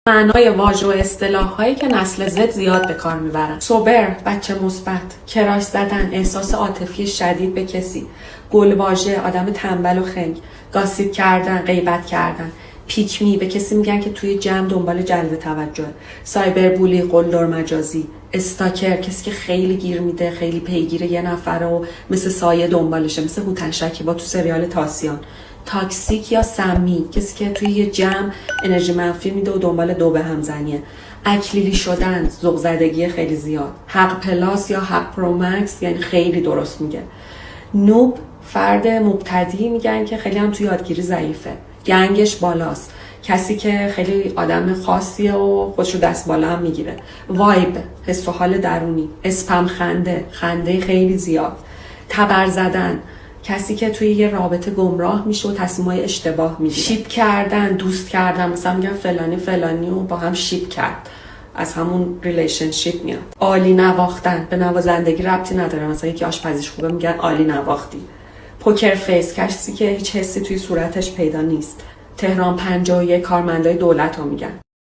معنای واژه و اصطلاح‌هایی که نسل زد زیاد به کار میبرن: سوبر، بچه مثبت، کراش زدن، احساس عاطفی شدید به کسی، گلواژه، آدم تنبل و خنگ، گاسیپ کردن، غیبت کردن، پیکمی، به کسی میگن که توی جمع دنبال جلب توجه، سایبر بولی، قلدر مجازی، استاکر، کسی که خیلی گیر میده، خیلی پیگیر یه نفره و مثل سایه دنبالشه، مثل هوتن شکیبا تو سریال تاسیان. تاکسیک یا سمی، کسی که توی یه جمع انرژی منفی میده و دنبال دو به همزنیه. اکلیلی شدن، ذوق زدگی خیلی زیاد. حق پلاس یا حق پرومکس، یعنی خیلی درست میگه. نوب، فرد مبتدی میگن که خیلی هم توی یادگیری ضعیفه. گنگش بالاست، کسی که خیلی آدم خاصیه و خودش رو دست بالا هم میگیره. وایب، حس و حال درونی. اسپم خنده، خنده خیلی زیاد. تبر زدن، کسی که توی یه رابطه گمراه میشه و تصمیمای اشتباه میگیره. شیپ کردن، دوست کردن، مثلا میگن فلانی فلانی رو با هم شیپ کرد، از همون ریلیشنشیپ میاد. عالی نواختن، به نوازندگی ربطی نداره، مثلا یکی آشپزیش خوبه میگن عالی نواختی. پوکر فیس، کسی که هیچ حسی توی صورتش پیدا نیست. تهران 51 کارمندای دولت رو میگن.